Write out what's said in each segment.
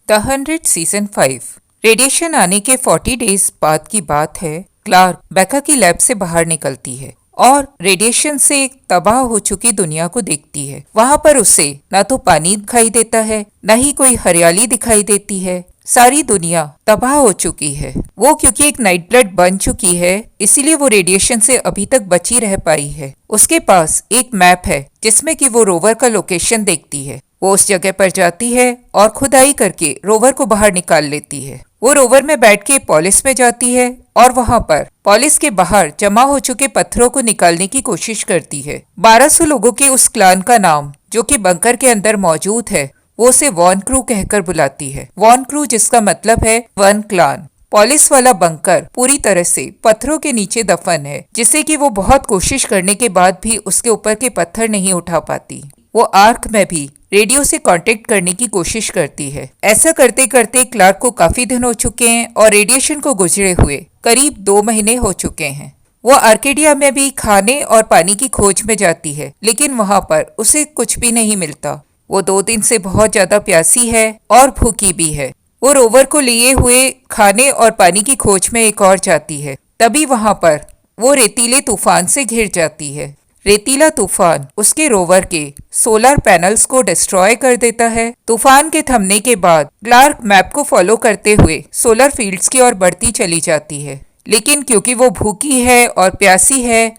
The 100 season 5। Radiation आने के 40 days बाद की बात है। क्लार्क बेका की लैब से बाहर निकलती है और रेडिएशन से एक तबाह हो चुकी दुनिया को देखती है। वहां पर उसे ना तो पानी दिखाई देता है, न ही कोई हरियाली दिखाई देती है। सारी दुनिया तबाह हो चुकी है। वो क्योंकि एक नाइट ब्लड बन चुकी है, इसीलिए वो रेडिएशन से अभी तक बची रह पाई है। उसके पास एक मैप है जिसमें कि वो रोवर का लोकेशन देखती है। वो उस जगह पर जाती है और खुदाई करके रोवर को बाहर निकाल लेती है। वो रोवर में बैठ के पॉलिस में जाती है और वहां पर पॉलिस के बाहर जमा हो चुके पत्थरों को निकालने की कोशिश करती है। 1200 लोगों के उस क्लान का नाम जो कि बंकर के अंदर मौजूद है, वो उसे वॉन क्रू कहकर बुलाती है। वॉन क्रू जिसका मतलब है वन क्लान। पॉलिस वाला बंकर पूरी तरह से पत्थरों के नीचे दफन है, जिससे कि वो बहुत कोशिश करने के बाद भी उसके ऊपर के पत्थर नहीं उठा पाती। वो आर्क में भी रेडियो से कांटेक्ट करने की कोशिश करती है। ऐसा करते करते क्लार्क को काफी दिन हो चुके हैं और रेडिएशन को गुजरे हुए करीब 2 महीने हो चुके हैं। वो आर्केडिया में भी खाने और पानी की खोज में जाती है, लेकिन वहां पर उसे कुछ भी नहीं मिलता। वो 2 दिन से बहुत ज्यादा प्यासी है और भूखी भी है। वो रोवर को लिए हुए खाने और पानी की खोज में एक और जाती है। तभी वहां पर वो रेतीले तूफान से घिर जाती है। रेतीला तूफान उसके रोवर के सोलर पैनल्स को डिस्ट्रॉय कर देता है। तूफान के थमने के बाद क्लार्क मैप को फॉलो करते हुए सोलर फील्ड्स की ओर बढ़ती चली जाती है, लेकिन क्योंकि वो भूखी है और प्यासी है,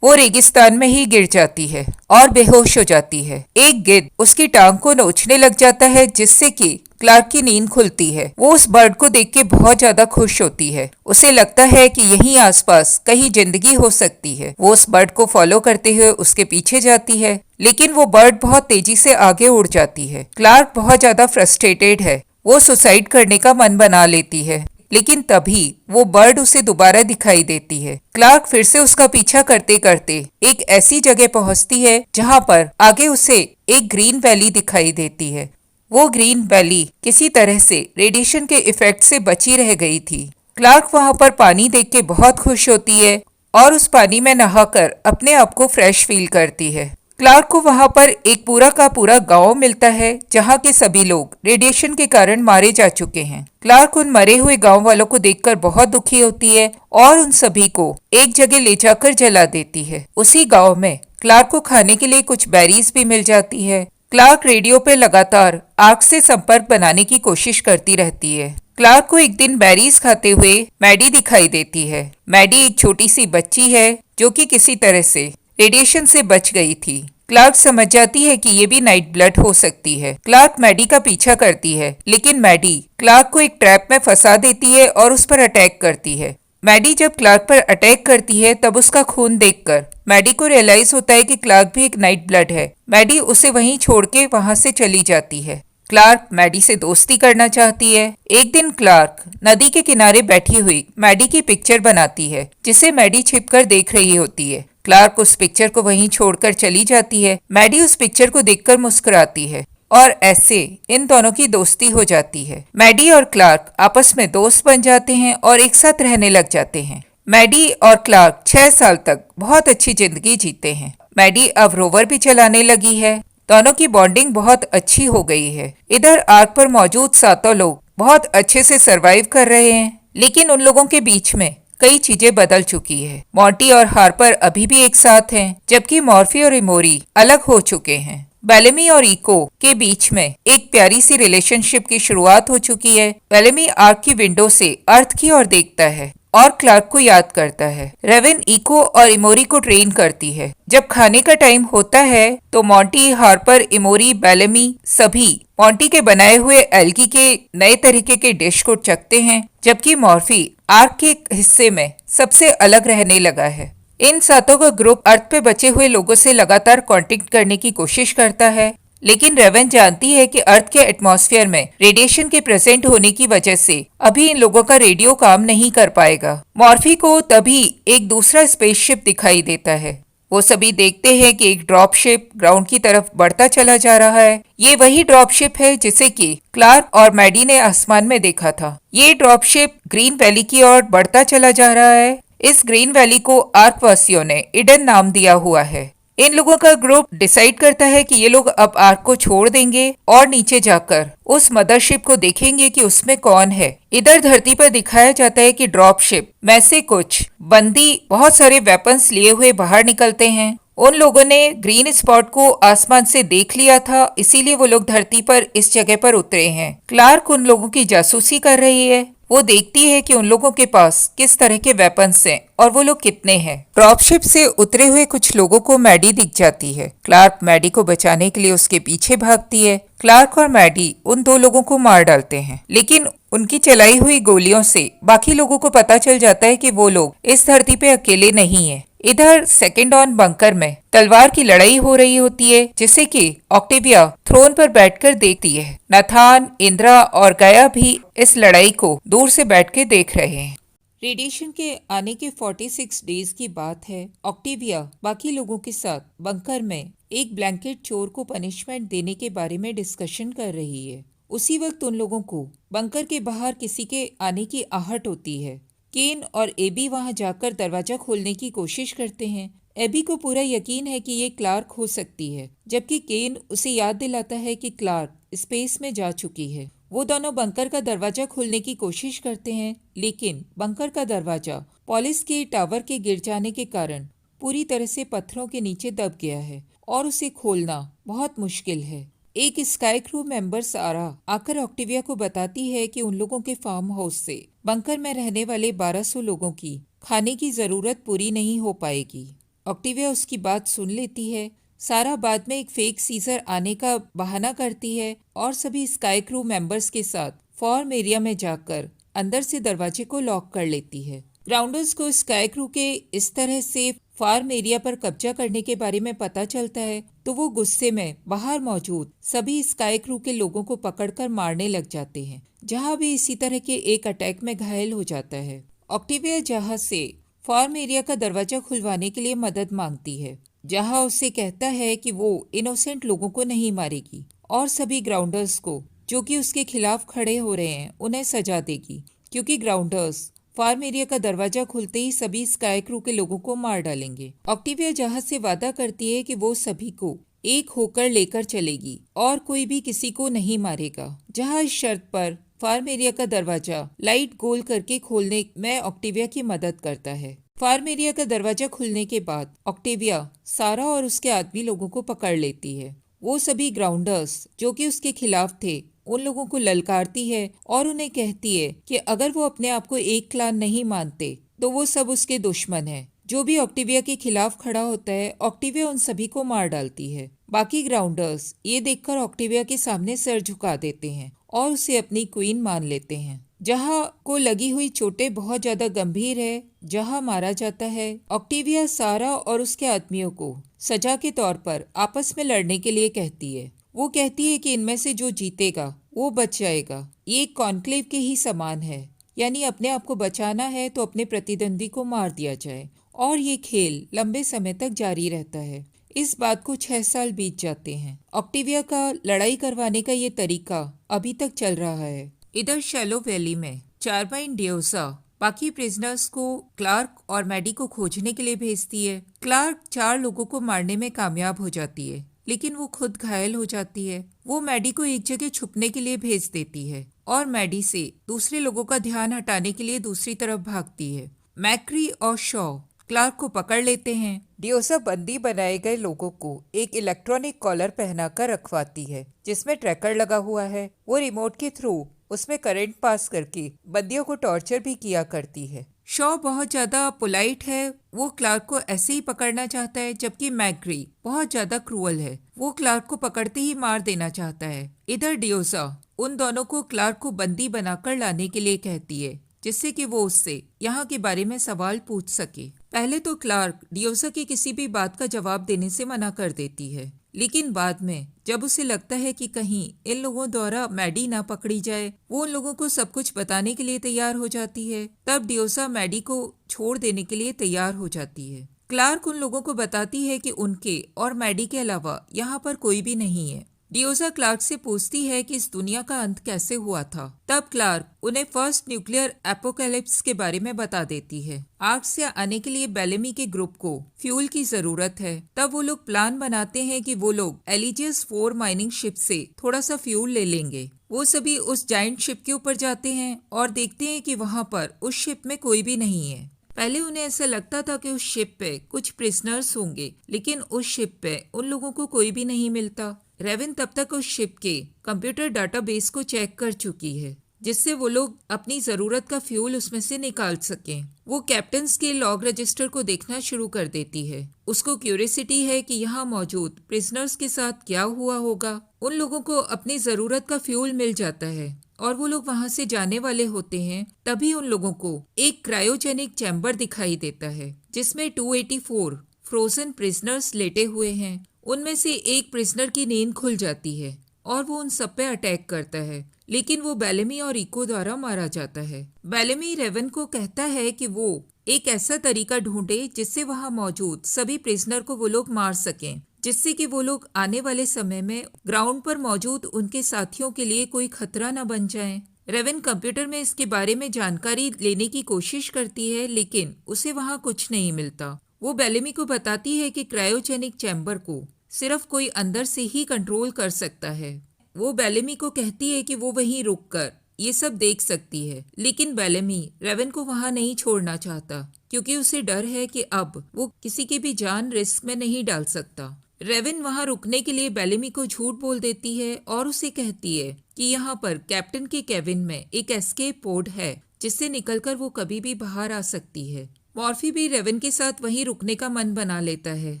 वो रेगिस्तान में ही गिर जाती है और बेहोश हो जाती है। एक गिद्ध उसकी टांग को नोचने लग जाता है, जिससे कि क्लार्क की नींद खुलती है। वो उस बर्ड को देख के बहुत ज्यादा खुश होती है। उसे लगता है कि यहीं आसपास कहीं जिंदगी हो सकती है। वो उस बर्ड को फॉलो करते हुए उसके पीछे जाती है, लेकिन वो बर्ड बहुत तेजी से आगे उड़ जाती है। क्लार्क बहुत ज्यादा फ्रस्ट्रेटेड है। वो सुसाइड करने का मन बना लेती है, लेकिन तभी वो बर्ड उसे दोबारा दिखाई देती है। क्लार्क फिर से उसका पीछा करते करते एक ऐसी जगह पहुंचती है जहां पर आगे उसे एक ग्रीन वैली दिखाई देती है। वो ग्रीन वैली किसी तरह से रेडिएशन के इफेक्ट से बची रह गई थी। क्लार्क वहां पर पानी देख के बहुत खुश होती है और उस पानी में नहाकर अपने आप को फ्रेश फील करती है। क्लार्क को वहां पर एक पूरा का पूरा गांव मिलता है, जहां के सभी लोग रेडिएशन के कारण मारे जा चुके हैं। क्लार्क उन मरे हुए गांव वालों को देखकर बहुत दुखी होती है और उन सभी को एक जगह ले जाकर जला देती है। उसी गांव में क्लार्क को खाने के लिए कुछ बेरीज भी मिल जाती है। क्लार्क रेडियो पे लगातार आर्क से संपर्क बनाने की कोशिश करती रहती है। क्लार्क को एक दिन बेरीज खाते हुए मैडी दिखाई देती है। मैडी एक छोटी सी बच्ची है जो कि किसी तरह से रेडिएशन से बच गई थी। क्लार्क समझ जाती है कि ये भी नाइट ब्लड हो सकती है। क्लार्क मैडी का पीछा करती है, लेकिन मैडी क्लार्क को एक ट्रैप में फंसा देती है और उस पर अटैक करती है। मैडी जब क्लार्क पर अटैक करती है, तब उसका खून देखकर मैडी को रियलाइज होता है कि क्लार्क भी एक नाइट ब्लड है। मैडी उसे वहीं छोड़ के वहां से चली जाती है। क्लार्क मैडी से दोस्ती करना चाहती है। एक दिन क्लार्क नदी के किनारे बैठी हुई मैडी की पिक्चर बनाती है, जिसे मैडी छिपकर देख रही होती है। क्लार्क उस पिक्चर को वहीं छोड़कर चली जाती है। मैडी उस पिक्चर को देखकर मुस्कुराती है और ऐसे इन दोनों की दोस्ती हो जाती है। मैडी और क्लार्क आपस में दोस्त बन जाते हैं और एक साथ रहने लग जाते हैं। मैडी और क्लार्क 6 साल तक बहुत अच्छी जिंदगी जीते हैं। मैडी अब रोवर भी चलाने लगी है। दोनों की बॉन्डिंग बहुत अच्छी हो गई है। इधर आर्क पर मौजूद 7 लोग बहुत अच्छे से सरवाइव कर रहे हैं, लेकिन उन लोगों के बीच में कई चीजें बदल चुकी है। मॉन्टी और हार्पर अभी भी एक साथ हैं, जबकि मॉर्फी और इमोरी अलग हो चुके हैं। बेलेमी और इको के बीच में एक प्यारी सी रिलेशनशिप की शुरुआत हो चुकी है। बेलेमी आर्क की विंडो से अर्थ की ओर देखता है और क्लार्क को याद करता है। रेवन इको और इमोरी को ट्रेन करती है। जब खाने का टाइम होता है तो मॉन्टी, हार्पर, इमोरी, बेलेमी सभी मॉन्टी के बनाए हुए एल्गी के नए तरीके के डिश को चखते हैं, जबकि मॉर्फी आर्क के हिस्से में सबसे अलग रहने लगा है। इन 7 का ग्रुप अर्थ पे बचे हुए लोगों से लगातार कांटेक्ट करने की कोशिश करता है, लेकिन रेवन जानती है कि अर्थ के एटमॉस्फेयर में रेडिएशन के प्रेजेंट होने की वजह से अभी इन लोगों का रेडियो काम नहीं कर पाएगा। मॉर्फी को तभी एक दूसरा स्पेसशिप दिखाई देता है। वो सभी देखते हैं कि एक ड्रॉप शिप ग्राउंड की तरफ बढ़ता चला जा रहा है। ये वही ड्रॉप शिप है जिसे कि क्लार्क और मैडी ने आसमान में देखा था। ये ड्रॉप शिप ग्रीन वैली की ओर बढ़ता चला जा रहा है। इस ग्रीन वैली को आर्क वासियों ने ईडन नाम दिया हुआ है। इन लोगों का ग्रुप डिसाइड करता है कि ये लोग अब आर्क को छोड़ देंगे और नीचे जाकर उस मदरशिप को देखेंगे कि उसमें कौन है। इधर धरती पर दिखाया जाता है कि ड्रॉप शिप में से कुछ बंदी बहुत सारे वेपन्स लिए हुए बाहर निकलते हैं। उन लोगों ने ग्रीन स्पॉट को आसमान से देख लिया था, इसीलिए वो लोग धरती पर इस जगह पर उतरे हैं। क्लार्क उन लोगों की जासूसी कर रही है। वो देखती है कि उन लोगों के पास किस तरह के वेपन्स हैं और वो लोग कितने हैं। ड्रॉपशिप से उतरे हुए कुछ लोगों को मैडी दिख जाती है। क्लार्क मैडी को बचाने के लिए उसके पीछे भागती है। क्लार्क और मैडी उन दो लोगों को मार डालते हैं, लेकिन उनकी चलाई हुई गोलियों से बाकी लोगों को पता चल जाता है कि वो लोग इस धरती पे अकेले नहीं हैं। इधर सेकेंड ऑन बंकर में तलवार की लड़ाई हो रही होती है, जिसे कि ऑक्टेविया थ्रोन पर बैठकर देखती है। नाथान, इंद्रा और गया भी इस लड़ाई को दूर से बैठ के देख रहे हैं। रेडिएशन के आने के 46 डेज की बात है। ऑक्टेविया बाकी लोगों के साथ बंकर में एक ब्लैंकेट चोर को पनिशमेंट देने के बारे में डिस्कशन कर रही है। उसी वक्त उन लोगों को बंकर के बाहर किसी के आने की आहट होती है। केन और एबी वहां जाकर दरवाजा खोलने की कोशिश करते हैं। एबी को पूरा यकीन है कि ये क्लार्क हो सकती है, जबकि केन उसे याद दिलाता है कि क्लार्क स्पेस में जा चुकी है। वो दोनों बंकर का दरवाजा खोलने की कोशिश करते हैं, लेकिन बंकर का दरवाजा पॉलिस के टावर के गिर जाने के कारण पूरी तरह से पत्थरों के नीचे दब गया है और उसे खोलना बहुत मुश्किल है। एक स्काई क्रू मेंबर सारा आकर ऑक्टेविया को बताती है कि उन लोगों के फार्म हाउस से बंकर में रहने वाले 1200 लोगों की खाने की जरूरत पूरी नहीं हो पाएगी। ऑक्टेविया उसकी बात सुन लेती है। सारा बाद में एक फेक सीजर आने का बहाना करती है और सभी स्काई क्रू मेंबर्स के साथ फॉर्म एरिया में जाकर अंदर से दरवाजे को लॉक कर लेती है। ग्राउंडर्स को स्काई क्रू के इस तरह से फार्म एरिया पर कब्जा करने के बारे में पता चलता है, तो वो गुस्से में बाहर मौजूद सभी स्काई क्रू के लोगों को पकड़कर मारने लग जाते हैं। जहां भी इसी तरह के एक अटैक में घायल हो जाता है। ऑक्टेविया जहाज से फार्म एरिया का दरवाजा खुलवाने के लिए मदद मांगती है, जहां उससे कहता है कि वो इनोसेंट लोगों को नहीं मारेगी और सभी ग्राउंडर्स को जो कि उसके खिलाफ खड़े हो रहे हैं उन्हें सजा देगी, क्योंकि ग्राउंडर्स फार्म एरिया का दरवाजा खुलते ही सभी स्काई क्रू के लोगों को मार डालेंगे। ऑक्टेविया जहाज से वादा करती है कि वो सभी को एक होकर लेकर चलेगी और कोई भी किसी को नहीं मारेगा। जहां इस शर्त पर फार्म एरिया का दरवाजा लाइट गोल करके खोलने में ऑक्टेविया की मदद करता है। फार्म एरिया का दरवाजा खुलने के बाद ऑक्टेविया सारा और उसके आदमी लोगों को पकड़ लेती है। वो सभी ग्राउंडर्स जो कि उसके खिलाफ थे उन लोगों को ललकारती है और उन्हें कहती है कि अगर वो अपने आप को एक क्लान नहीं मानते तो वो सब उसके दुश्मन है। जो भी ऑक्टेविया के खिलाफ खड़ा होता है, ऑक्टेविया उन सभी को मार डालती है। बाकी ग्राउंडर्स ये देखकर ऑक्टेविया के सामने सर झुका देते हैं और उसे अपनी क्वीन मान लेते हैं। जहां को लगी हुई चोटें बहुत ज्यादा गंभीर है, जहां मारा जाता है। ऑक्टेविया सारा और उसके आदमियों को सजा के तौर पर आपस में लड़ने के लिए कहती है। वो कहती है कि इनमें से जो जीतेगा वो बच जाएगा। ये एक कॉन्क्लेव के ही समान है, यानी अपने आप को बचाना है तो अपने प्रतिद्वंदी को मार दिया जाए, और ये खेल लंबे समय तक जारी रहता है। इस बात को 6 साल बीत जाते हैं। ऑक्टेविया का लड़ाई करवाने का ये तरीका अभी तक चल रहा है। इधर शैलो वैली में चारमाइन डियोसा बाकी प्रिजनर्स को क्लार्क और मैडी को खोजने के लिए भेजती है। क्लार्क 4 लोगों को मारने में कामयाब हो जाती है, लेकिन वो खुद घायल हो जाती है। वो मैडी को एक जगह छुपने के लिए भेज देती है और मैडी से दूसरे लोगों का ध्यान हटाने के लिए दूसरी तरफ भागती है। मैक्री और शॉ क्लार्क को पकड़ लेते हैं। डियोसा बंदी बनाए गए लोगों को एक इलेक्ट्रॉनिक कॉलर पहनाकर रखवाती है, जिसमें ट्रैकर लगा हुआ है। वो रिमोट के थ्रू उसमें करंट पास करके बंदियों को टॉर्चर भी किया करती है। शॉ बहुत ज्यादा पोलाइट है, वो क्लार्क को ऐसे ही पकड़ना चाहता है, जबकि मैक्री बहुत ज्यादा क्रूअल है, वो क्लार्क को पकड़ते ही मार देना चाहता है। इधर डियोसा उन दोनों को क्लार्क को बंदी बनाकर लाने के लिए कहती है, जिससे कि वो उससे यहाँ के बारे में सवाल पूछ सके। पहले तो क्लार्क डियोसा की किसी भी बात का जवाब देने से मना कर देती है, लेकिन बाद में जब उसे लगता है कि कहीं इन लोगों द्वारा मैडी ना पकड़ी जाए, वो उन लोगों को सब कुछ बताने के लिए तैयार हो जाती है। तब डियोसा मैडी को छोड़ देने के लिए तैयार हो जाती है। क्लार्क उन लोगों को बताती है कि उनके और मैडी के अलावा यहाँ पर कोई भी नहीं है। डियोजा क्लार्क से पूछती है कि इस दुनिया का अंत कैसे हुआ था। तब क्लार्क उन्हें फर्स्ट न्यूक्लियर एपोकैलिप्स के बारे में बता देती है। आर्क से आने के लिए बेलेमी के ग्रुप को फ्यूल की जरूरत है। तब वो लोग प्लान बनाते हैं कि वो लोग एलिजियस 4 माइनिंग शिप से थोड़ा सा फ्यूल ले लेंगे। वो सभी उस जाइंट शिप के ऊपर जाते हैं और देखते हैं कि वहां पर उस शिप में कोई भी नहीं है। पहले उन्हें ऐसा लगता था कि उस शिप पे कुछ प्रिजनर्स होंगे, लेकिन उस शिप पे उन लोगों को कोई भी नहीं मिलता। रेवन तब तक उस शिप के कंप्यूटर डाटाबेस को चेक कर चुकी है, जिससे वो लोग अपनी जरूरत का फ्यूल उसमें से निकाल सकें। वो कैप्टन्स के लॉग रजिस्टर को देखना शुरू कर देती है। उसको क्यूरियोसिटी है कि यहाँ मौजूद प्रिजनर्स के साथ क्या हुआ होगा। उन लोगों को अपनी जरूरत का फ्यूल मिल जाता है और वो लोग वहां से जाने वाले होते हैं। तभी उन लोगों को एक क्रायोजेनिक चैम्बर दिखाई देता है, जिसमें 284 फ्रोजन प्रिजनर्स लेटे हुए हैं। उनमें से एक प्रिजनर की नींद खुल जाती है और वो उन सब पे अटैक करता है, लेकिन वो बेलेमी और इको द्वारा मारा जाता है। बेलेमी रेवन को कहता है कि वो एक ऐसा तरीका ढूंढे जिससे वहां मौजूद सभी प्रिजनर को वो लोग मार सकें, जिससे कि वो लोग आने वाले समय में ग्राउंड पर मौजूद उनके साथियों के लिए कोई खतरा न बन जाए। रेवन कंप्यूटर में इसके बारे में जानकारी लेने की कोशिश करती है, लेकिन उसे वहां कुछ नहीं मिलता। वो बेलेमी को बताती है कि क्रायोजेनिक चैम्बर को सिर्फ कोई अंदर से ही कंट्रोल कर सकता है। वो बेलेमी को कहती है कि वो वहीं रुककर ये सब देख सकती है, लेकिन बेलेमी रेवन को वहां नहीं छोड़ना चाहता, क्योंकि उसे डर है कि अब वो किसी की भी जान रिस्क में नहीं डाल सकता। रेवन वहां रुकने के लिए बेलेमी को झूठ बोल देती है और उसे कहती है कि यहाँ पर कैप्टन के केबिन में एक एस्केप पोड है, जिससे निकलकर वो कभी भी बाहर आ सकती है। मॉर्फी भी रेवन के साथ वहीं रुकने का मन बना लेता है,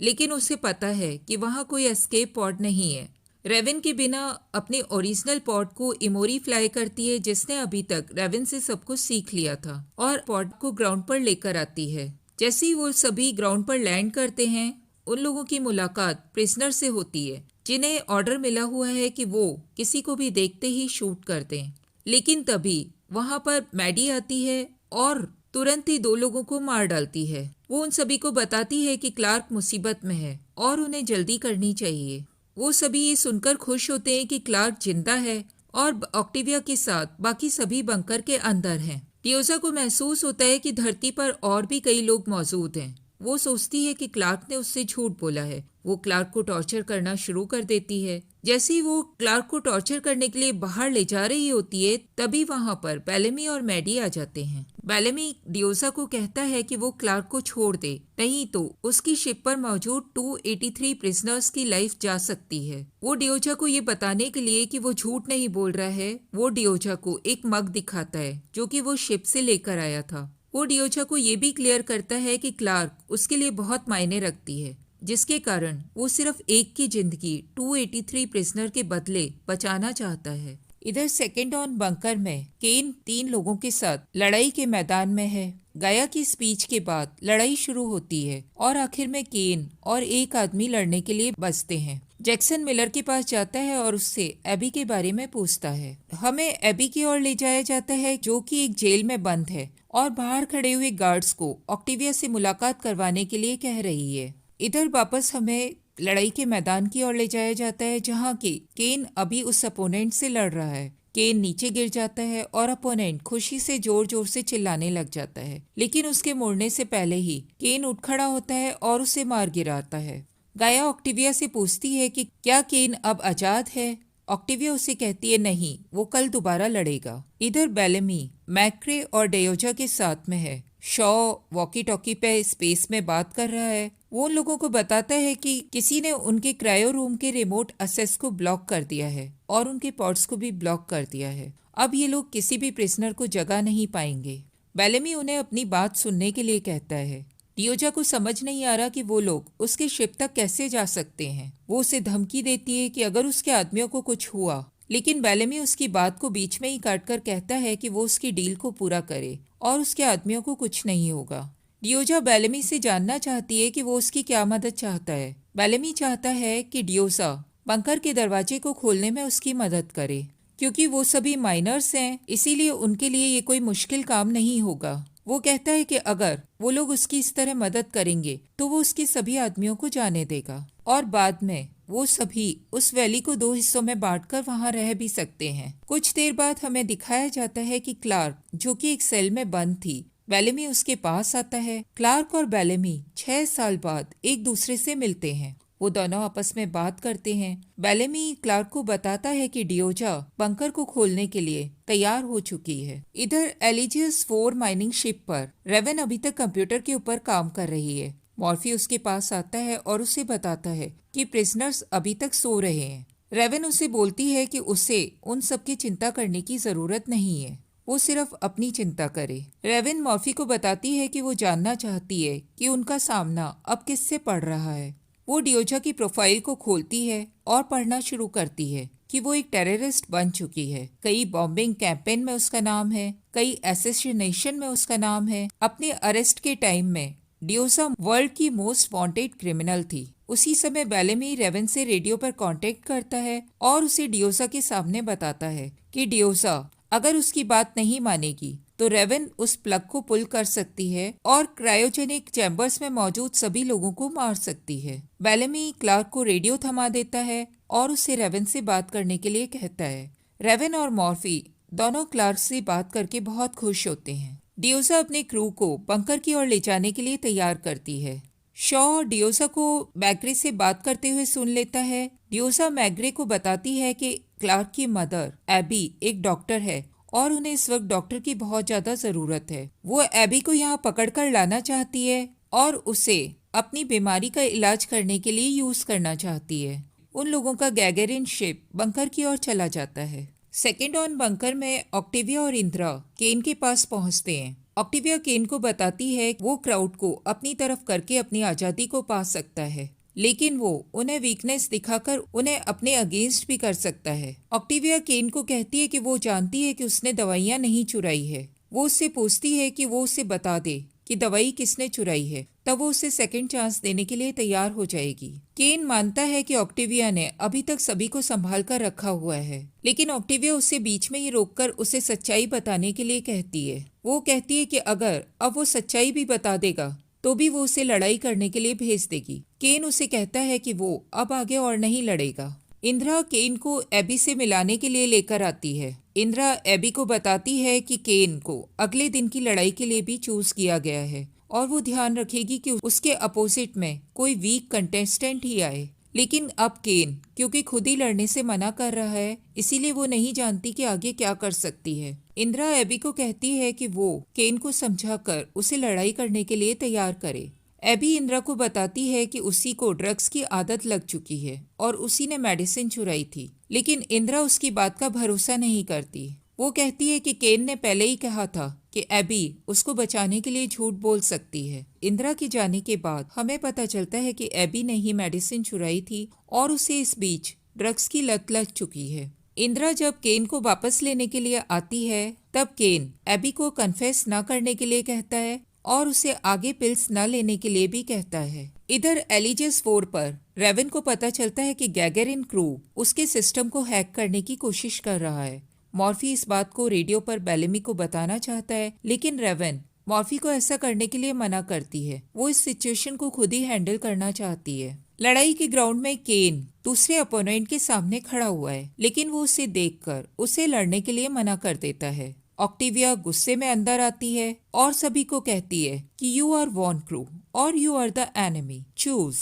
लेकिन उसे पता है कि वहां कोई एस्केप पॉड नहीं है। रेवन के बिना अपने ओरिजिनल पॉड को इमोरी फ्लाई करती है, जिसने अभी तक रेवन से सब कुछ सीख लिया था, और पॉड को ग्राउंड पर लेकर आती है। जैसे ही वो सभी ग्राउंड पर लैंड करते हैं, उन लोगों की मुलाकात प्रिजनर से होती है, जिन्हें ऑर्डर मिला हुआ है कि वो किसी को भी देखते ही शूट कर दें। लेकिन तभी वहां पर मैडी आती है और तुरंत ही 2 लोगों को मार डालती है। वो उन सभी को बताती है कि क्लार्क मुसीबत में है और उन्हें जल्दी करनी चाहिए। वो सभी ये सुनकर खुश होते हैं कि क्लार्क जिंदा है और ऑक्टिविया के साथ बाकी सभी बंकर के अंदर हैं। डियोजा को महसूस होता है कि धरती पर और भी कई लोग मौजूद हैं। वो सोचती है कि क्लार्क ने उससे झूठ बोला है। वो क्लार्क को टॉर्चर करना शुरू कर देती है। जैसे ही वो क्लार्क को टॉर्चर करने के लिए बाहर ले जा रही होती है, तभी वहां पर बेलेमी और मैडी आ जाते हैं। बेलेमी डियोजा को कहता है कि वो क्लार्क को छोड़ दे, नहीं तो उसकी शिप पर मौजूद 283 प्रिजनर्स की लाइफ जा सकती है। वो डियोजा को ये बताने के लिए कि वो झूठ नहीं बोल रहा है, वो डियोजा को एक मग दिखाता है जो कि वो शिप से लेकर आया था। वो डियोजा को ये भी क्लियर करता है कि क्लार्क उसके लिए बहुत मायने रखती है, जिसके कारण वो सिर्फ एक की जिंदगी 283 प्रिजनर के बदले बचाना चाहता है। इधर सेकेंड ऑन बंकर में केन 3 लोगों के साथ लड़ाई के मैदान में है। गाया की स्पीच के बाद लड़ाई शुरू होती है और आखिर में केन और एक आदमी लड़ने के लिए बचते हैं। जैक्सन मिलर के पास जाता है और उससे एबी के बारे में पूछता है। हमें एबी की ओर ले जाया जाता है, जो कि एक जेल में बंद है और बाहर खड़े हुए गार्ड्स को ऑक्टिविया से मुलाकात करवाने के लिए कह रही है। इधर वापस हमें लड़ाई के मैदान की ओर ले जाया जाता है, जहाँ की केन अभी उस अपोनेंट से लड़ रहा है। केन नीचे गिर जाता है और अपोनेंट खुशी से जोर जोर से चिल्लाने लग जाता है, लेकिन उसके मुड़ने से पहले ही केन उठ खड़ा होता है और उसे मार गिराता है। गाया ऑक्टिविया से पूछती है कि क्या केन अब आजाद है। ऑक्टिविया उसे कहती है नहीं, वो कल दोबारा लड़ेगा। इधर बेलेमी मैक्रे और डेयोजा के साथ में है। शॉ वॉकी टॉकी पे स्पेस में बात कर रहा है। वो उन लोगों को बताता है कि किसी ने उनके क्रायो रूम के रिमोट एक्सेस को ब्लॉक कर दिया है और उनके पॉड्स को भी ब्लॉक कर दिया है। अब ये लोग किसी भी प्रिजनर को जगा नहीं पाएंगे। बेलेमी उन्हें अपनी बात सुनने के लिए कहता है। डियोजा को समझ नहीं आ रहा कि वो लोग उसके शिप तक कैसे जा सकते हैं। वो उसे धमकी देती है कि अगर उसके आदमियों को कुछ हुआ, लेकिन बेलेमी उसकी बात को बीच में ही काटकर कहता है कि वो उसकी डील को पूरा करे और उसके आदमियों को कुछ नहीं होगा। डियोजा बेलेमी से जानना चाहती है कि वो उसकी क्या मदद चाहता है। बेलेमी चाहता है कि डियोजा बंकर के दरवाजे को खोलने में उसकी मदद करे, क्योंकि वो सभी माइनर्स हैं, इसीलिए उनके लिए ये कोई मुश्किल काम नहीं होगा। वो कहता है कि अगर वो लोग उसकी इस तरह मदद करेंगे तो वो उसके सभी आदमियों को जाने देगा और बाद में वो सभी उस वैली को 2 हिस्सों में बांटकर वहां रह भी सकते हैं। कुछ देर बाद हमें दिखाया जाता है कि क्लार्क, जो कि एक सेल में बंद थी, बेलेमी उसके पास आता है। क्लार्क और बेलेमी 6 साल बाद एक दूसरे से मिलते हैं। वो दोनों आपस में बात करते हैं। बेलेमी क्लार्क को बताता है कि डियोजा बंकर को खोलने के लिए तैयार हो चुकी है। इधर एलिजियस 4 माइनिंग शिप पर रेवन अभी तक कंप्यूटर के ऊपर काम कर रही है। मॉर्फी उसके पास आता है और उसे बताता है कि प्रिजनर्स अभी तक सो रहे हैं। रेवन उसे बोलती है कि उसे उन सब की चिंता करने की जरूरत नहीं है, वो सिर्फ अपनी चिंता करे। रेवन मॉर्फी को बताती है कि वो जानना चाहती है कि उनका सामना अब किससे पड़ रहा है। वो डियोजा की प्रोफाइल को खोलती है और पढ़ना शुरू करती है कि वो एक टेररिस्ट बन चुकी है। कई बॉम्बिंग कैंपेन में उसका नाम है, कई असैसिनेशन में उसका नाम है। अपने अरेस्ट के टाइम में डियोजा वर्ल्ड की मोस्ट वांटेड क्रिमिनल थी। उसी समय बेलेमी रेवन से रेडियो पर कांटेक्ट करता है और उसे डियोजा के सामने बताता है कि डियोजा अगर उसकी बात नहीं मानेगी तो रेवन उस प्लग को पुल कर सकती है और क्रायोजेनिक चैम्बर्स में मौजूद सभी लोगों को मार सकती है। बेलेमी क्लार्क को रेडियो थमा देता है और उसे रेवन से बात करने के लिए कहता है। रेवन और मॉर्फी दोनों क्लार्क से बात करके बहुत खुश होते हैं। डियोजा अपने क्रू को बंकर की ओर ले जाने के लिए तैयार करती है। शॉ डियोजा को मैग्रे से बात करते हुए सुन लेता है। डियोजा मैग्रे को बताती है कि क्लार्क की मदर एबी एक डॉक्टर है और उन्हें इस वक्त डॉक्टर की बहुत ज्यादा जरूरत है। वो एबी को यहाँ पकड़कर लाना चाहती है और उसे अपनी बीमारी का इलाज करने के लिए यूज करना चाहती है। उन लोगों का गैगेरिन शिप बंकर की ओर चला जाता है। सेकेंड ऑन बंकर में ऑक्टेविया और इंदिरा केन के पास पहुंचते हैं। ऑक्टेविया केन को बताती है वो क्राउड को अपनी तरफ करके अपनी आजादी को पा सकता है, लेकिन वो उन्हें वीकनेस दिखाकर उन्हें अपने अगेंस्ट भी कर सकता है। ऑक्टेविया केन को कहती है कि वो जानती है कि उसने दवाइयां नहीं चुराई है। वो उससे पूछती है कि वो उसे बता दे कि दवाई किसने चुराई है, तब वो उसे सेकंड चांस देने के लिए तैयार हो जाएगी। केन मानता है कि ऑक्टेविया ने अभी तक सभी को संभाल कर रखा हुआ है, लेकिन ऑक्टेविया उसे बीच में ही रोककर उसे सच्चाई बताने के लिए कहती है। वो कहती है कि अगर अब वो सच्चाई भी बता देगा तो भी वो उसे लड़ाई करने के लिए भेज देगी। केन उसे कहता है कि वो अब आगे और नहीं लड़ेगा। इंदिरा केन को एबी से मिलाने के लिए लेकर आती है। इंदिरा एबी को बताती है कि केन को अगले दिन की लड़ाई के लिए भी चूज किया गया है और वो ध्यान रखेगी कि उसके अपोजिट में कोई वीक कंटेस्टेंट ही आए। लेकिन अब केन क्योंकि खुद ही लड़ने से मना कर रहा है, इसीलिए वो नहीं जानती कि आगे क्या कर सकती है। इंदिरा एबी को कहती है कि वो केन को समझाकर उसे लड़ाई करने के लिए तैयार करे। एबी इंदिरा को बताती है कि उसी को ड्रग्स की आदत लग चुकी है और उसी ने मेडिसिन चुराई थी, लेकिन इंदिरा उसकी बात का भरोसा नहीं करती। वो कहती है कि केन ने पहले ही कहा था कि एबी उसको बचाने के लिए झूठ बोल सकती है। इंदिरा के जाने के बाद हमें पता चलता है कि एबी ने ही मेडिसिन चुराई थी और उसे इस बीच ड्रग्स की लत लग चुकी है। इंदिरा जब केन को वापस लेने के लिए आती है तब केन एबी को कन्फेस न करने के लिए कहता है और उसे आगे पिल्स न लेने के लिए भी कहता है। इधर एलिजियस 4 पर रेवन को पता चलता है कि गैगेरिन क्रू उसके सिस्टम को हैक करने की कोशिश कर रहा है। मॉर्फी इस बात को रेडियो पर बेलेमी को बताना चाहता है, लेकिन रेवन मॉर्फी को ऐसा करने के लिए मना करती है। वो इस सिचुएशन को खुद ही हैंडल करना चाहती है। लड़ाई के ग्राउंड में केन दूसरे अपोनेंट के सामने खड़ा हुआ है, लेकिन वो उसे देखकर उसे लड़ने के लिए मना कर देता है। ऑक्टेविया गुस्से में अंदर आती है और सभी को कहती है कि यू आर वॉन क्रू और you are the enemy, choose.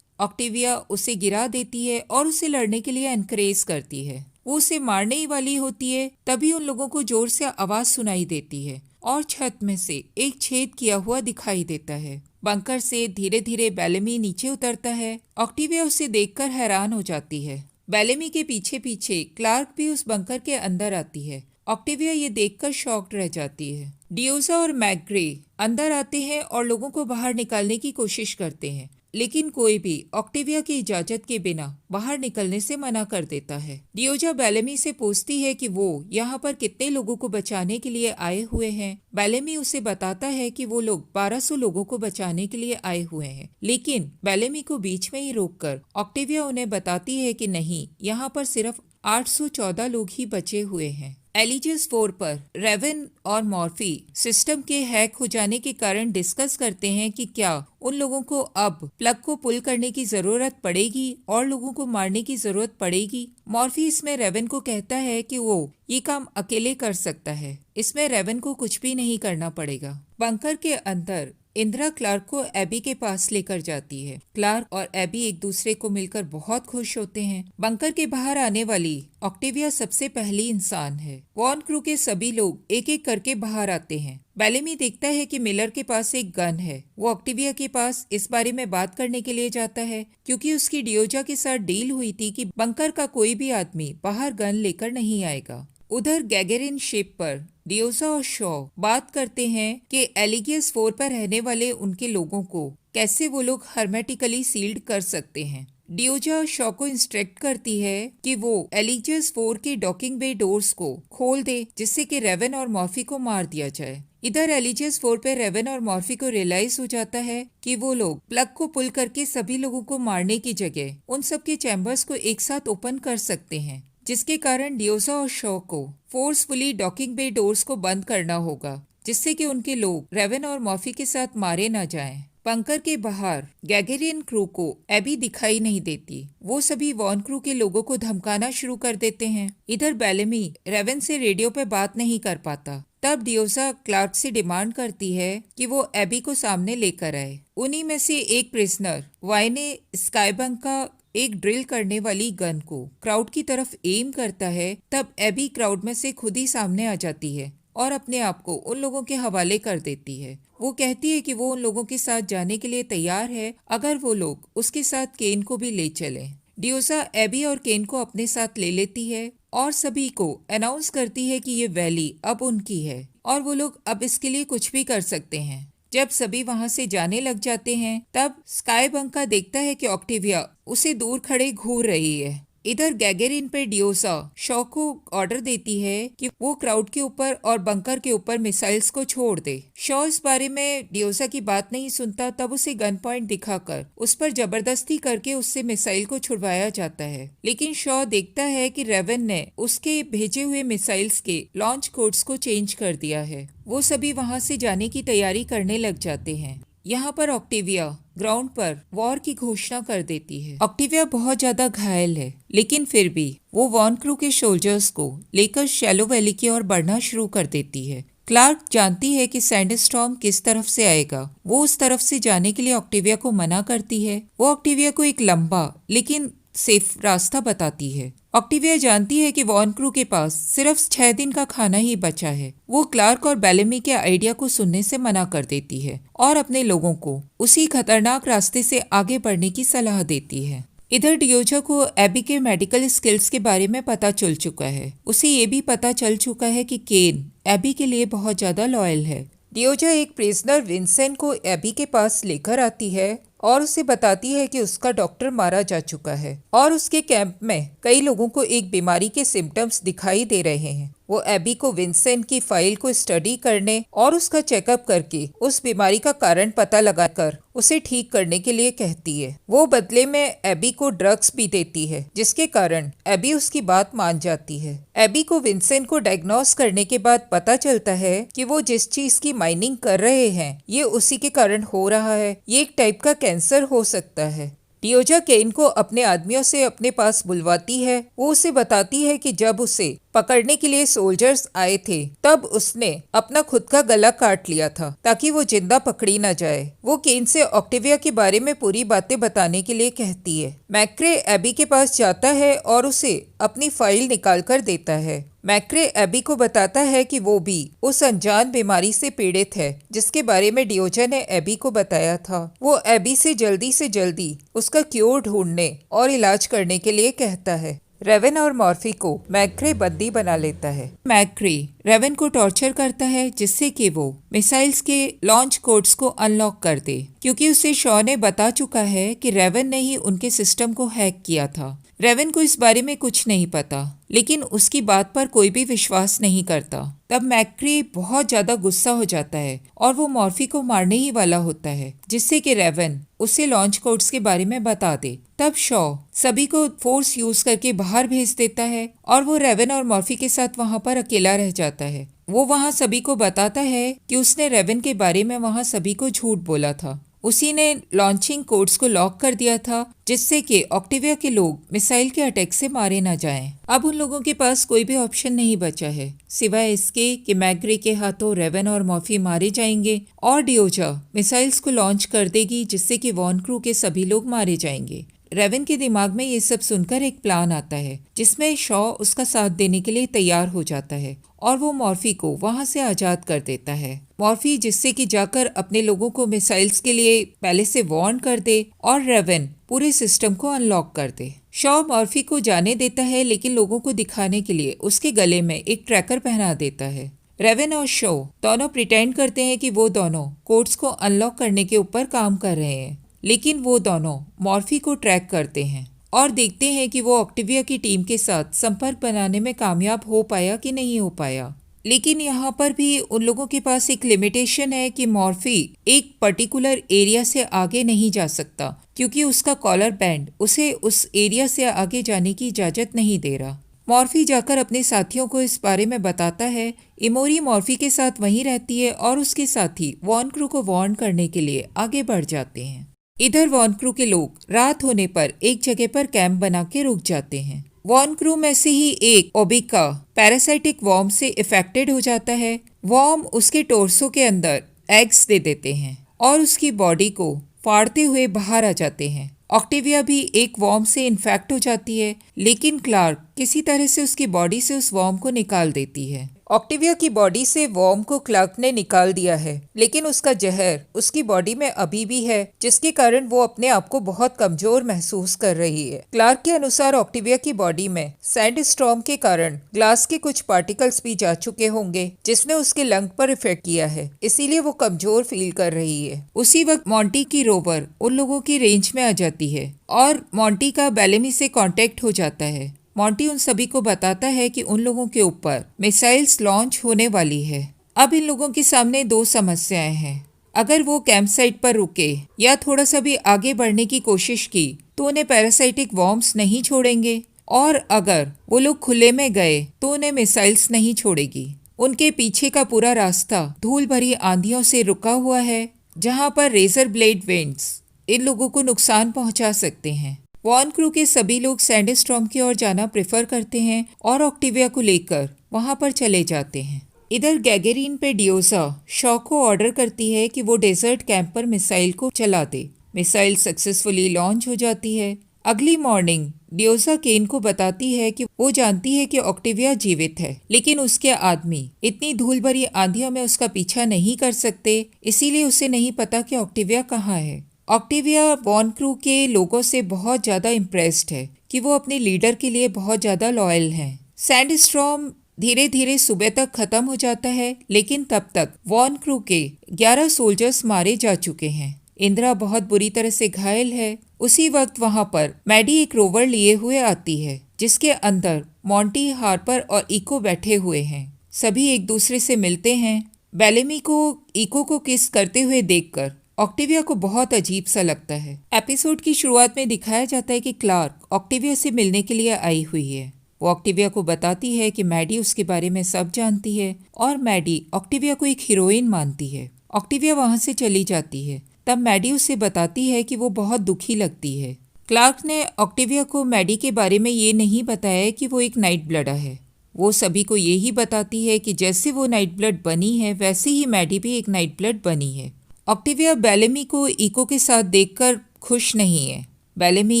Octavia उसे गिरा देती है और उसे लड़ने के लिए एनकरेज करती है। वो उसे मारने ही वाली होती है, तभी उन लोगों को जोर से आवाज सुनाई देती है और छत में से एक छेद किया हुआ दिखाई देता है। बंकर से धीरे धीरे बेलेमी नीचे उतरता है। ऑक्टेविया उसे देखकर हैरान हो जाती है। बेलेमी के पीछे पीछे क्लार्क भी उस बंकर के अंदर आती है। ऑक्टेविया ये देखकर शॉक्ड रह जाती है। डियोजा और मैग्रे अंदर आते हैं और लोगों को बाहर निकालने की कोशिश करते हैं, लेकिन कोई भी ऑक्टेविया की इजाजत के बिना बाहर निकलने से मना कर देता है। डियोजा बेलेमी से पूछती है कि वो यहाँ पर कितने लोगों को बचाने के लिए आए हुए हैं। बेलेमी उसे बताता है कि वो लोग 1200 लोगों को बचाने के लिए आए हुए हैं, लेकिन बेलेमी को बीच में ही रोककर ऑक्टेविया उन्हें बताती है कि नहीं, यहाँ पर सिर्फ 814 लोग ही बचे हुए हैं। एलिजियस 4 पर रेवन और मॉर्फी सिस्टम के हैक हो जाने के कारण डिस्कस करते हैं कि क्या उन लोगों को अब प्लग को पुल करने की जरूरत पड़ेगी और लोगों को मारने की जरूरत पड़ेगी। मॉर्फी इसमें रेवन को कहता है कि वो ये काम अकेले कर सकता है, इसमें रेवन को कुछ भी नहीं करना पड़ेगा। बंकर के अंदर इंदिरा क्लार्क को एबी के पास लेकर जाती है। क्लार्क और एबी एक दूसरे को मिलकर बहुत खुश होते हैं। बंकर के बाहर आने वाली ऑक्टेविया सबसे पहली इंसान है। वॉन क्रू के सभी लोग एक एक करके बाहर आते हैं। बेलेमी देखता है कि मिलर के पास एक गन है। वो ऑक्टेविया के पास इस बारे में बात करने के लिए जाता है क्योंकि उसकी डियोजा के साथ डील हुई थी कि बंकर का कोई भी आदमी बाहर गन लेकर नहीं आएगा। उधर गैगेरिन शिप पर डियोजा और शॉ बात करते हैं कि एलिगियस 4 पर रहने वाले उनके लोगों को कैसे वो लोग हर्मेटिकली सील्ड कर सकते हैं। डियोजा शॉ को इंस्ट्रक्ट करती है कि वो एलिजियस 4 के डॉकिंग बे डोर्स को खोल दे जिससे कि रेवन और मॉर्फी को मार दिया जाए। इधर एलिजियस 4 पे रेवन और मॉर्फी को रियलाइज हो जाता है कि वो लोग प्लग को पुल करके सभी लोगों को मारने की जगह उन सबके चैम्बर्स को एक साथ ओपन कर सकते हैं, जिसके कारण डियोजा और शॉ को फोर्सफुली डॉकिंग बे डोर्स को बंद करना होगा जिससे कि उनके लोग रेवन और मॉर्फी के साथ मारे न जाएं। बंकर के बाहर गैगेरियन क्रू को एबी दिखाई नहीं देती। वो सभी वॉन क्रू के लोगों को धमकाना शुरू कर देते हैं। इधर बेलेमी रेवन से रेडियो पे बात नहीं कर पाता। तब डियोजा क्लार्क से डिमांड करती है कि वो एबी को सामने लेकर आए। उन्हीं में से एक प्रिजनर वाई ने स्काईबंक का एक ड्रिल करने वाली गन को क्राउड की तरफ एम करता है। तब एबी क्राउड में से खुद ही सामने आ जाती है और अपने आप को उन लोगों के हवाले कर देती है। वो कहती है कि वो उन लोगों के साथ जाने के लिए तैयार है अगर वो लोग उसके साथ केन को भी ले चलें। डियोजा एबी और केन को अपने साथ ले लेती है और सभी को अनाउंस करती है कि ये वैली अब उनकी है और वो लोग अब इसके लिए कुछ भी कर सकते हैं। जब सभी वहां से जाने लग जाते हैं तब स्काईबंका देखता है कि ऑक्टेविया उसे दूर खड़े घूर रही है। इधर गैगेरिन पे डियोजा शॉ को ऑर्डर देती है कि वो क्राउड के ऊपर और बंकर के ऊपर मिसाइल्स को छोड़ दे। शॉ इस बारे में डियोजा की बात नहीं सुनता। तब उसे गन पॉइंट दिखाकर उस पर जबरदस्ती करके उससे मिसाइल को छुड़वाया जाता है, लेकिन शॉ देखता है कि रेवन ने उसके भेजे हुए मिसाइल्स के लॉन्च कोड्स को चेंज कर दिया है। वो सभी वहां से जाने की तैयारी करने लग जाते हैं। यहाँ पर ऑक्टेविया ग्राउंड पर वॉर की घोषणा कर देती है। ऑक्टेविया बहुत ज्यादा घायल है, लेकिन फिर भी वो वॉन क्रू के सोल्जर्स को लेकर शैलो वैली की ओर बढ़ना शुरू कर देती है। क्लार्क जानती है कि सैंडस्टॉर्म किस तरफ से आएगा। वो उस तरफ से जाने के लिए ऑक्टेविया को मना करती है। वो ऑक्टेविया को एक लंबा लेकिन सेफ रास्ता बताती है। ऑक्टेविया जानती है कि वॉन क्रू के पास सिर्फ 6 दिन का खाना ही बचा है। वो क्लार्क और बेलेमी के आइडिया को सुनने से मना कर देती है और अपने लोगों को उसी खतरनाक रास्ते से आगे बढ़ने की सलाह देती है। इधर डियोजा को एबी के मेडिकल स्किल्स के बारे में पता चल चुका है। उसे ये भी पता चल चुका है कि केन एबी के लिए बहुत ज्यादा लॉयल है। डियोजा एक प्रिजनर विंसेंट को एबी के पास लेकर आती है और उसे बताती है कि उसका डॉक्टर मारा जा चुका है और उसके कैंप में कई लोगों को एक बीमारी के सिम्टम्स दिखाई दे रहे हैं। वो एबी को विंसेंट की फाइल को स्टडी करने और उसका चेकअप करके उस बीमारी का कारण पता लगाकर उसे ठीक करने के लिए कहती है। वो बदले में एबी को ड्रग्स भी देती है, जिसके कारण एबी उसकी बात मान जाती है। एबी को विंसेंट को डायग्नोस करने के बाद पता चलता है कि वो जिस चीज की माइनिंग कर रहे हैं ये उसी के कारण हो रहा है। ये एक टाइप का कैंसर हो सकता है। डियोजा केन को अपने आदमियों से अपने पास बुलवाती है। वो उसे बताती है कि जब उसे पकड़ने के लिए सोल्जर्स आए थे तब उसने अपना खुद का गला काट लिया था ताकि वो जिंदा पकड़ी न जाए। वो केन से ऑक्टेविया के बारे में पूरी बातें बताने के लिए कहती है। मैक्रे एबी के पास जाता है और उसे अपनी फाइल निकाल कर देता है। मैक्रे एबी को बताता है कि वो भी उस अनजान बीमारी से पीड़ित है जिसके बारे में डियोजा ने एबी को बताया था। वो एबी से जल्दी उसका क्योर ढूंढने और इलाज करने के लिए कहता है। रेवन और मॉर्फी को मैक्रे बंदी बना लेता है। मैक्रे रेवन को टॉर्चर करता है जिससे कि वो मिसाइल्स के लॉन्च कोड्स को अनलॉक कर दे, क्योंकि उसे शॉ ने बता चुका है कि रेवन ने ही उनके सिस्टम को हैक किया था। रेवन को इस बारे में कुछ नहीं पता, लेकिन उसकी बात पर कोई भी विश्वास नहीं करता। तब मैक्री बहुत ज्यादा गुस्सा हो जाता है और वो मॉर्फी को मारने ही वाला होता है, जिससे कि रेवन उसे लॉन्च कोड्स के बारे में बता दे। तब शॉ सभी को फोर्स यूज करके बाहर भेज देता है और वो रेवन और मॉर्फी के साथ वहाँ पर अकेला रह जाता है। वो वहाँ सभी को बताता है कि उसने रेवन के बारे में वहाँ सभी को झूठ बोला था। उसी ने लॉन्चिंग कोड्स को लॉक कर दिया था, जिससे कि ऑक्टिविया के लोग मिसाइल के अटैक से मारे ना जाएं। अब उन लोगों के पास कोई भी ऑप्शन नहीं बचा है सिवाय इसके कि मैग्रे के हाथों रेवन और मॉर्फी मारे जाएंगे और डियोजा मिसाइल्स को लॉन्च कर देगी, जिससे कि वॉन क्रू के सभी लोग मारे जाएंगे। रेवन के दिमाग में ये सब सुनकर एक प्लान आता है, जिसमें शॉ उसका साथ देने के लिए तैयार हो जाता है और वो मॉर्फी को वहां से आजाद कर देता है। मॉर्फी जिससे कि जाकर अपने लोगों को मिसाइल्स के लिए पहले से वार्न कर दे और रेवन पूरे सिस्टम को अनलॉक कर दे। शॉ मॉर्फी को जाने देता है, लेकिन लोगों को दिखाने के लिए उसके गले में एक ट्रैकर पहना देता है। रेवन और शॉ दोनों प्रिटेंड करते हैं कि वो दोनों कोड्स को अनलॉक करने के ऊपर काम कर रहे हैं, लेकिन वो दोनों मॉर्फी को ट्रैक करते हैं और देखते हैं कि वो ऑक्टिविया की टीम के साथ संपर्क बनाने में कामयाब हो पाया कि नहीं हो पाया। लेकिन यहाँ पर भी उन लोगों के पास एक लिमिटेशन है कि मॉर्फी एक पर्टिकुलर एरिया से आगे नहीं जा सकता, क्योंकि उसका कॉलर बैंड उसे उस एरिया से आगे जाने की इजाजत नहीं दे रहा। मॉर्फी जाकर अपने साथियों को इस बारे में बताता है। इमोरी मॉर्फी के साथ वहीं रहती है और उसके साथी वॉन क्रू को वार्न करने के लिए आगे बढ़ जाते हैं। इधर वॉन क्रू के लोग रात होने पर एक जगह पर कैंप बना के रुक जाते हैं। वॉन क्रू में से ही एक ओबिका पैरासाइटिक वॉर्म से इफेक्टेड हो जाता है। वॉर्म उसके टोर्सो के अंदर एग्स दे देते हैं और उसकी बॉडी को फाड़ते हुए बाहर आ जाते हैं। ऑक्टिविया भी एक वॉर्म से इन्फेक्ट हो जाती है, लेकिन क्लार्क किसी तरह से उसकी बॉडी से उस वॉर्म को निकाल देती है। ऑक्टिविया की बॉडी से वॉर्म को क्लार्क ने निकाल दिया है, लेकिन उसका जहर उसकी बॉडी में अभी भी है, जिसके कारण वो अपने आप को बहुत कमजोर महसूस कर रही है। क्लार्क के अनुसार ऑक्टिविया की बॉडी में सैंड स्टॉर्म के कारण ग्लास के कुछ पार्टिकल्स भी जा चुके होंगे, जिसने उसके लंग पर इफेक्ट किया है, इसीलिए वो कमजोर फील कर रही है। उसी वक्त मॉन्टी की रोवर उन लोगों की रेंज में आ जाती है और मॉन्टी का बेलेमी से कॉन्टेक्ट हो जाता है। मॉन्टी उन सभी को बताता है कि उन लोगों के ऊपर मिसाइल्स लॉन्च होने वाली है। अब इन लोगों के सामने दो समस्याएं हैं। अगर वो कैंप साइट पर रुके या थोड़ा सा भी आगे बढ़ने की कोशिश की तो उन्हें पैरासाइटिक वॉर्म्स नहीं छोड़ेंगे, और अगर वो लोग खुले में गए तो उन्हें मिसाइल्स नहीं छोड़ेगी। उनके पीछे का पूरा रास्ता धूल भरी आंधियों से रुका हुआ है, जहाँ पर रेजर ब्लेड विंड्स इन लोगों को नुकसान पहुंचा सकते हैं। वॉन क्रू के सभी लोग सैंडस्टॉर्म की ओर जाना प्रेफर करते हैं और ऑक्टिविया को लेकर वहां पर चले जाते हैं। इधर गैगेरिन पे डियोजा शॉ को ऑर्डर करती है कि वो डेजर्ट कैंप पर मिसाइल को चला दे। मिसाइल सक्सेसफुली लॉन्च हो जाती है। अगली मॉर्निंग डियोजा केन को बताती है कि वो जानती है कि ऑक्टिविया जीवित है, लेकिन उसके आदमी इतनी धूल भरी आंधियों में उसका पीछा नहीं कर सकते, इसीलिए उसे नहीं पता कि ऑक्टिविया कहाँ है। ऑक्टिविया वॉन क्रू के लोगों से बहुत ज्यादा इम्प्रेस्ड है कि वो अपने लीडर के लिए बहुत ज्यादा लॉयल हैं। सैंडस्टॉर्म धीरे धीरे सुबह तक खत्म हो जाता है, लेकिन तब तक वॉन क्रू के 11 सोल्जर्स मारे जा चुके हैं। इंदिरा बहुत बुरी तरह से घायल है। उसी वक्त वहां पर मैडी एक रोवर लिए हुए आती है, जिसके अंदर मॉन्टी, हार्पर और इको बैठे हुए हैं। सभी एक दूसरे से मिलते हैं। बेलेमी को इको को किस करते हुए देखकर ऑक्टिविया को बहुत अजीब सा लगता है। एपिसोड की शुरुआत में दिखाया जाता है कि क्लार्क ऑक्टिविया से मिलने के लिए आई हुई है। वो ऑक्टिविया को बताती है कि मैडी उसके बारे में सब जानती है और मैडी ऑक्टिविया को एक हीरोइन मानती है। ऑक्टिविया वहां से चली जाती है। तब मैडी उसे बताती है कि वो बहुत दुखी लगती है। क्लार्क ने ऑक्टिविया को मैडी के बारे में ये नहीं बताया कि वो एक नाइट ब्लडर है। वो सभी को यही बताती है कि जैसे वो नाइट ब्लड बनी है, वैसे ही मैडी भी एक नाइट ब्लड बनी है। ऑक्टिविया बेलेमी को इको के साथ देखकर खुश नहीं है। बेलेमी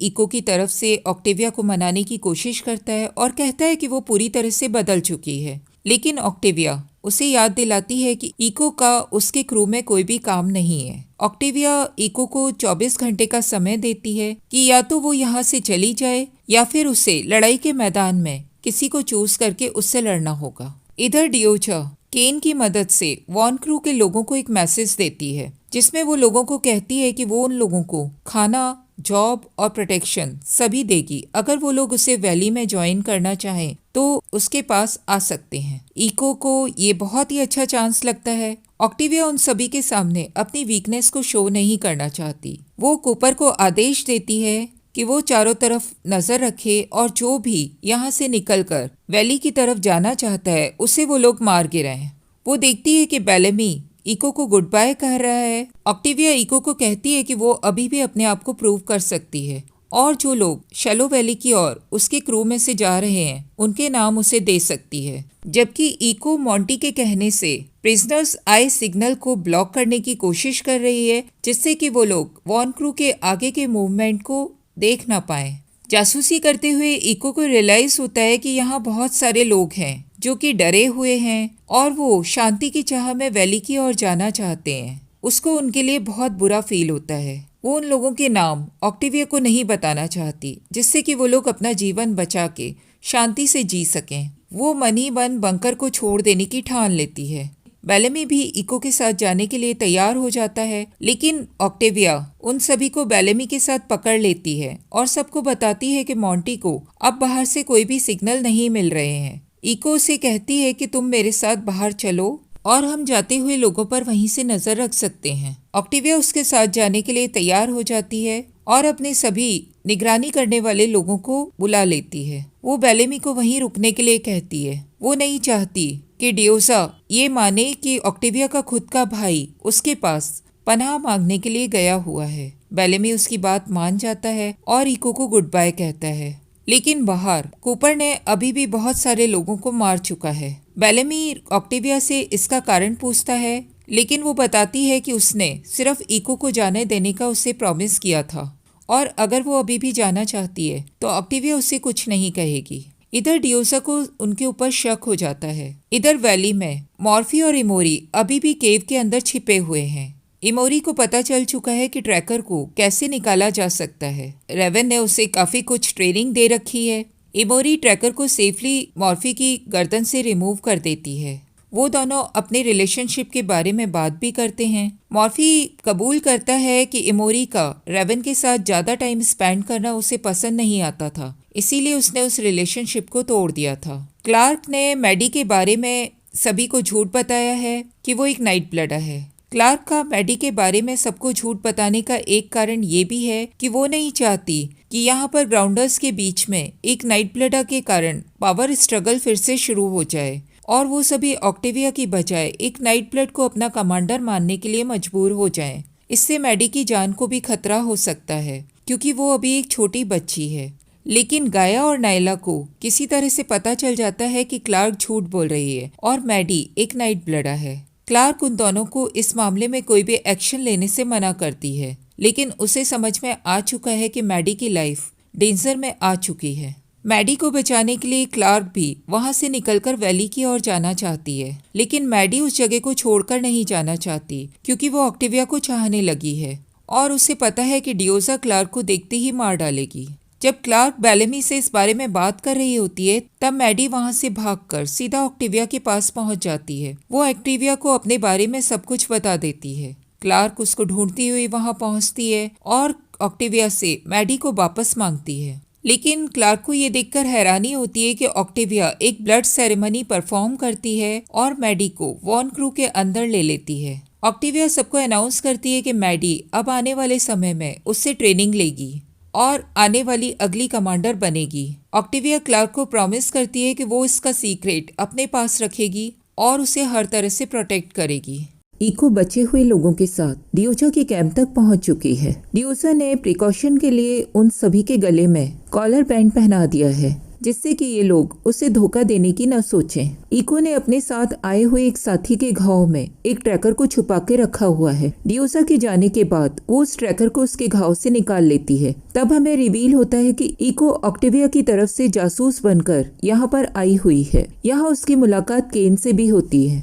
इको की तरफ से ऑक्टिविया को मनाने की कोशिश करता है और कहता है कि वो पूरी तरह से बदल चुकी है, लेकिन ऑक्टिविया उसे याद दिलाती है कि इको का उसके क्रू में कोई भी काम नहीं है। ऑक्टिविया इको को 24 घंटे का समय देती है कि या तो वो यहाँ से चली जाए या फिर उसे लड़ाई के मैदान में किसी को चूज करके उससे लड़ना होगा। इधर डियोजा केन की मदद से वॉन क्रू के लोगों को एक मैसेज देती है, जिसमें वो लोगों को कहती है कि वो उन लोगों को खाना जॉब और प्रोटेक्शन सभी देगी। अगर वो लोग उसे वैली में ज्वाइन करना चाहें तो उसके पास आ सकते हैं। इको को ये बहुत ही अच्छा चांस लगता है। ऑक्टेविया उन सभी के सामने अपनी वीकनेस को शो नहीं करना चाहती। वो कूपर को आदेश देती है कि वो चारों तरफ नजर रखे और जो भी यहाँ से निकलकर वैली की तरफ जाना चाहता है उसे वो लोग मार गिराएं। वो देखती है कि बेलेमी इको को गुड बाय कह रहा है। ऑक्टेविया इको को कहती है कि वो अभी भी अपने आप को प्रूव कर सकती है और जो लोग शैलो वैली की ओर उसके क्रू में से जा रहे हैं उनके नाम उसे दे सकती है। जबकि इको मॉन्टी के कहने से प्रिजनर्स आई सिग्नल को ब्लॉक करने की कोशिश कर रही है, जिससे कि वो लोग वॉन क्रू के आगे के मूवमेंट को देख ना पाए। जासूसी करते हुए इको को रियलाइज होता है कि यहाँ बहुत सारे लोग हैं जो कि डरे हुए हैं और वो शांति की चाह में वैली की ओर जाना चाहते हैं। उसको उनके लिए बहुत बुरा फील होता है। वो उन लोगों के नाम ऑक्टेविया को नहीं बताना चाहती, जिससे कि वो लोग अपना जीवन बचा के शांति से जी सकें। वो मनी बन बंकर को छोड़ देने की ठान लेती है। बेलेमी भी इको के साथ जाने के लिए तैयार हो जाता है, लेकिन ऑक्टेविया उन सभी को बेलेमी के साथ पकड़ लेती है और सबको बताती है कि मॉन्टी को अब बाहर से कोई भी सिग्नल नहीं मिल रहे हैं। इको से कहती है कि तुम मेरे साथ बाहर चलो और हम जाते हुए लोगों पर वहीं से नजर रख सकते हैं। ऑक्टेविया उसके साथ जाने के लिए तैयार हो जाती है और अपने सभी निगरानी करने वाले लोगों को बुला लेती है। वो बेलेमी को वहीं रुकने के लिए कहती है। वो नहीं चाहती कि डियोजा ये माने कि ऑक्टेविया का खुद का भाई उसके पास पनाह मांगने के लिए गया हुआ है। बेलेमी उसकी बात मान जाता है और इको को गुड बाय कहता है। लेकिन बाहर कूपर ने अभी भी बहुत सारे लोगों को मार चुका है। बेलेमी ऑक्टेविया से इसका कारण पूछता है, लेकिन वो बताती है कि उसने सिर्फ इको को जाने देने का उसे प्रॉमिस किया था और अगर वो अभी भी जाना चाहती है तो ऑक्टेविया उसे कुछ नहीं कहेगी। इधर डियोजा को उनके ऊपर शक हो जाता है। इधर वैली में मॉर्फी और इमोरी अभी भी केव के अंदर छिपे हुए हैं। इमोरी को पता चल चुका है कि ट्रैकर को कैसे निकाला जा सकता है। रेवन ने उसे काफी कुछ ट्रेनिंग दे रखी है। इमोरी ट्रैकर को सेफली मॉर्फी की गर्दन से रिमूव कर देती है। वो दोनों अपने रिलेशनशिप के बारे में बात भी करते हैं। मॉर्फी कबूल करता है कि इमोरी का रेवन के साथ ज्यादा टाइम स्पेंड करना उसे पसंद नहीं आता था, इसीलिए उसने उस रिलेशनशिप को तोड़ दिया था। क्लार्क ने मैडी के बारे में सभी को झूठ बताया है कि वो एक नाइट ब्लडर है। क्लार्क का मैडी के बारे में सबको झूठ बताने का एक कारण ये भी है कि वो नहीं चाहती कि यहाँ पर ग्राउंडर्स के बीच में एक नाइट ब्लडर के कारण पावर स्ट्रगल फिर से शुरू हो जाए और वो सभी ऑक्टेविया की बजाय एक नाइट ब्लड को अपना कमांडर मानने के लिए मजबूर हो जाएं। इससे मैडी की जान को भी खतरा हो सकता है क्योंकि वो अभी एक छोटी बच्ची है। लेकिन गाया और नायला को किसी तरह से पता चल जाता है कि क्लार्क झूठ बोल रही है और मैडी एक नाइट ब्लडर है। क्लार्क उन दोनों को इस मामले में कोई भी एक्शन लेने से मना करती है, लेकिन उसे समझ में आ चुका है कि मैडी की लाइफ डेंजर में आ चुकी है। मैडी को बचाने के लिए क्लार्क भी वहां से निकलकर वैली की ओर जाना चाहती है, लेकिन मैडी उस जगह को छोड़कर नहीं जाना चाहती क्योंकि वो ऑक्टेविया को चाहने लगी है और उसे पता है कि डियोजा क्लार्क को देखते ही मार डालेगी। जब क्लार्क बेलेमी से इस बारे में बात कर रही होती है तब मैडी वहां से भागकर सीधा ऑक्टेविया के पास पहुंच जाती है। वो ऑक्टेविया को अपने बारे में सब कुछ बता देती है। क्लार्क उसको ढूंढती हुई वहां पहुंचती है और ऑक्टेविया से मैडी को वापस मांगती है। लेकिन क्लार्क को ये देखकर हैरानी होती है कि ऑक्टेविया एक ब्लड सेरेमनी परफॉर्म करती है और मैडी को वॉन क्रू के अंदर ले लेती है। ऑक्टेविया सबको अनाउंस करती है कि मैडी अब आने वाले समय में उससे ट्रेनिंग लेगी और आने वाली अगली कमांडर बनेगी। ऑक्टेविया क्लार्क को प्रॉमिस करती है कि वो इसका सीक्रेट अपने पास रखेगी और उसे हर तरह से प्रोटेक्ट करेगी। इको बचे हुए लोगों के साथ डियोजा के कैंप तक पहुंच चुकी है। डियोजा ने प्रिकॉशन के लिए उन सभी के गले में कॉलर बैंड पहना दिया है जिससे कि ये लोग उसे धोखा देने की न सोचें। इको ने अपने साथ आए हुए एक साथी के घाव में एक ट्रैकर को छुपा के रखा हुआ है। डियोजा के जाने के बाद वो उस ट्रैकर को उसके घाव से निकाल लेती है। तब हमें रिवील होता है कि इको ऑक्टेविया की तरफ से जासूस बनकर यहाँ पर आई हुई है। यहाँ उसकी मुलाकात केन से भी होती है।